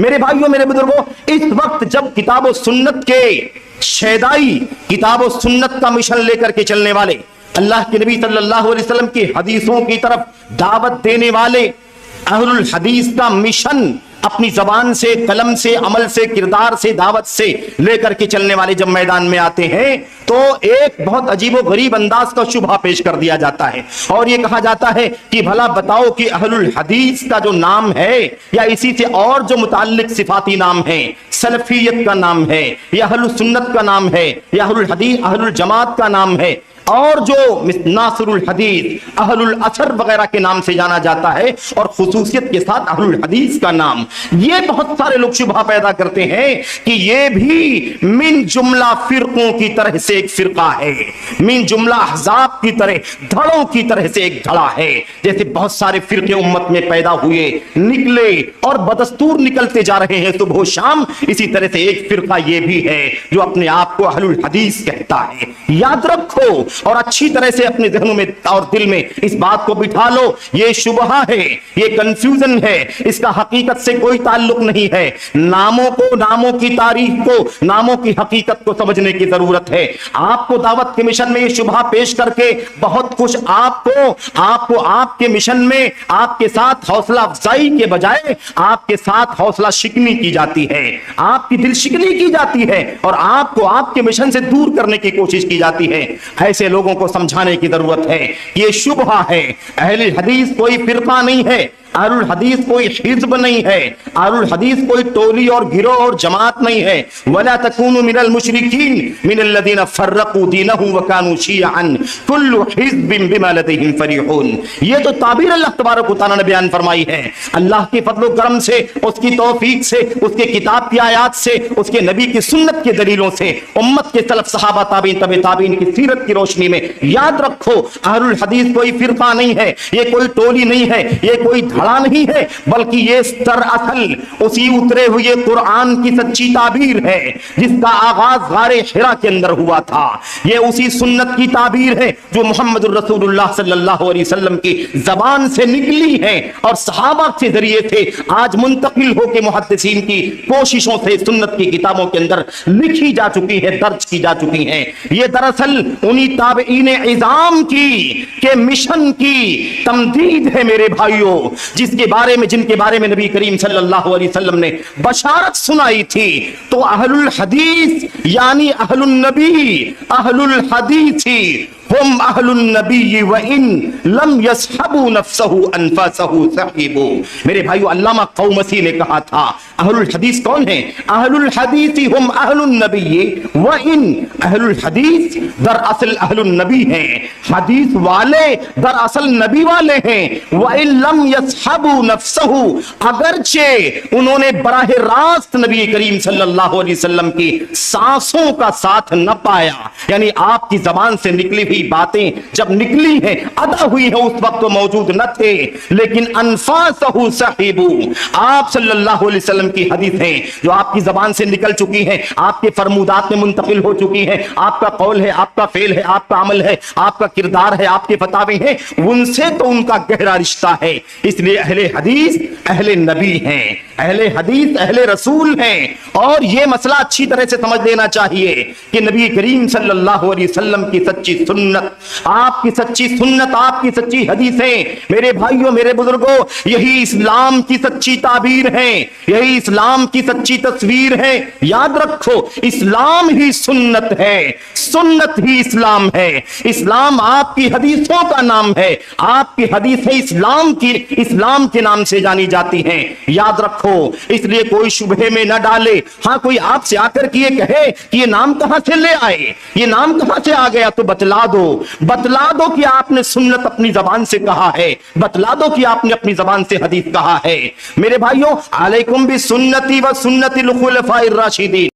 میرے بھائیوں میرے بزرگوں، اس وقت جب کتاب و سنت کے شیدائی، کتاب و سنت کا مشن لے کر کے چلنے والے، اللہ کے نبی صلی اللہ علیہ وسلم کی حدیثوں کی طرف دعوت دینے والے اہل الحدیث کا مشن اپنی زبان سے، قلم سے، عمل سے، کردار سے، دعوت سے لے کر کے چلنے والے جب میدان میں آتے ہیں تو ایک بہت عجیب و غریب انداز کا شبہہ پیش کر دیا جاتا ہے، اور یہ کہا جاتا ہے کہ بھلا بتاؤ کہ اہل الحدیث کا جو نام ہے یا اسی سے اور جو متعلق صفاتی نام ہے، سلفیت کا نام ہے یا اہل السنت کا نام ہے یا اہل الحدیث اہل الجماعت کا نام ہے، اور جو ناصر الحدیث، اہل الاثر وغیرہ کے نام سے جانا جاتا ہے، اور خصوصیت کے ساتھ اہل الحدیث کا نام، یہ بہت سارے لوگ شبہ پیدا کرتے ہیں کہ یہ بھی من جملہ فرقوں کی طرح سے ایک فرقہ ہے، من جملہ احزاب کی طرح، دھڑوں کی طرح سے ایک دھڑا ہے، جیسے بہت سارے فرقے امت میں پیدا ہوئے، نکلے اور بدستور نکلتے جا رہے ہیں صبح و شام، اسی طرح سے ایک فرقہ یہ بھی ہے جو اپنے آپ کو اہل الحدیث کہتا ہے۔ یاد رکھو اور اچھی طرح سے اپنے ذہنوں میں اور دل میں اس بات کو بٹھا لو، یہ شبہہ ہے، یہ کنفیوژن ہے، اس کا حقیقت سے کوئی تعلق نہیں ہے۔ ناموں کو، ناموں کی تاریخ کو، ناموں کی حقیقت کو سمجھنے کی ضرورت ہے۔ آپ کو دعوت کے مشن میں یہ شبہہ پیش کر کے بہت کچھ آپ کو آپ کے مشن میں آپ کے ساتھ حوصلہ افزائی کے بجائے آپ کے ساتھ حوصلہ شکنی کی جاتی ہے، آپ کی دل شکنی کی جاتی ہے، اور آپ کو آپ کے مشن سے دور کرنے کی کوشش کی جاتی ہے۔ ایسے لوگوں کو سمجھانے کی ضرورت ہے، یہ شبہہ ہے۔ اہل حدیث کوئی فرقہ نہیں ہے، اہل الحدیث کوئی حزب نہیں ہے، اہل الحدیث کوئی ٹولی اور گروہ اور جماعت نہیں ہے۔ وَلَا تَكُونُوا مِنَ الْمُشْرِكِينَ مِنَ الَّذِينَ فَرَّقُوا دِينَهُمْ وَكَانُوا شِيَعًا كُلُّ حِزْبٍ بِمَا لَدَيْهِمْ فَرِحُونَ۔ یہ تو تعبیر اللہ تبارک و تعالیٰ نے بیان فرمائی ہے، اللہ کے فضل و کرم سے، اس کی توفیق سے، اس کے کتاب کی آیات سے، اس کے نبی کی سنت کے دلیلوں سے، امت کے سلف صحابہ تابعین تبع تابعین کی سیرت کی روشنی میں یاد رکھو، اہل الحدیث کوئی فرقہ نہیں ہے، یہ کوئی ٹولی نہیں ہے، یہ کوئی دھڑا نہیں ہے، بلکہ یہ دراصل اسی اترے ہوئے قرآن کی سچی تعبیر ہے جس کا آغاز غار حرا کے اندر ہوا تھا۔ یہ اسی سنت کی تعبیر ہے جو محمد الرسول اللہ صلی اللہ علیہ وسلم کی زبان سے نکلی ہے اور صحابہ کے ذریعے سے آج منتقل ہو کے محدثین کی کوششوں سے سنت کی کتابوں کے اندر لکھی جا چکی ہے، درج کی جا چکی ہیں۔ یہ دراصل انہی تابعین عظام کے مشن کی تمدید ہے میرے بھائیوں، جن کے بارے میں نبی کریم صلی اللہ علیہ وسلم نے بشارت سنائی تھی۔ تو اہل الحدیث یعنی اہل النبی، اہل الحدیث ہم اہل النبی وان لم یصحبوا نفسه انفاسه صحبوا۔ میرے بھائیو، علامہ قومسی نے کہا تھا اہل الحدیث کون ہیں؟ اہل الحدیث ہم اہل النبی وان، اہل الحدیث دراصل اہل النبی ہیں، حدیث والے دراصل نبی والے ہیں۔ وان لم یصحبوا نفسه، اگرچہ انہوں نے براہ راست نبی کریم صلی اللہ علیہ وسلم کی سانسوں کا ساتھ نہ پایا، یعنی آپ کی زبان سے نکلی ہوئی باتیں جب نکلی ہیں، ادا ہوئی ہیں، اس وقت تو موجود نہ تھے، لیکن انفاسہ صحیبوا، آپ صلی اللہ علیہ وسلم کی حدیثیں جو آپ کی زبان سے نکل چکی ہیں، آپ کے فرمودات میں منتقل ہو چکی ہیں، آپ کا قول ہے، آپ کا فعل ہے، آپ کا عمل ہے، آپ کا کردار ہے، آپ کے فتاوے ہیں، ان سے تو ان کا گہرا رشتہ ہے۔ اس لیے اہل حدیث اہل نبی ہیں، اہل حدیث اہل رسول ہیں، اور یہ مسئلہ اچھی طرح سے سمجھ لینا چاہیے کہ نبی کریم صلی اللہ علیہ وسلم کی سچی سنت، آپ کی سچی سنت، آپ کی سچی حدیثیں میرے بھائیوں میرے بزرگوں، یہی اسلام کی سچی تعبیر ہے، یہی اسلام کی سچی تصویر ہے۔ یاد رکھو، اسلام ہی سنت ہے، سنت ہی اسلام ہے، اسلام آپ کی حدیثوں کا نام ہے، آپ کی حدیثیں اسلام کے نام سے جانی جاتی ہیں۔ یاد رکھو، اس لیے کوئی شبہے میں نہ ڈالے۔ ہاں کوئی آپ سے آ کر کے یہ کہے کہ یہ نام کہاں سے لے آئے، یہ نام کہاں سے آ گیا، تو بتلا دو کہ آپ نے سنت اپنی زبان سے کہا ہے، بتلا دو کہ آپ نے اپنی زبان سے حدیث کہا ہے۔ میرے بھائیوں، علیکم بسنتی و سنت الخلفاء الراشدین۔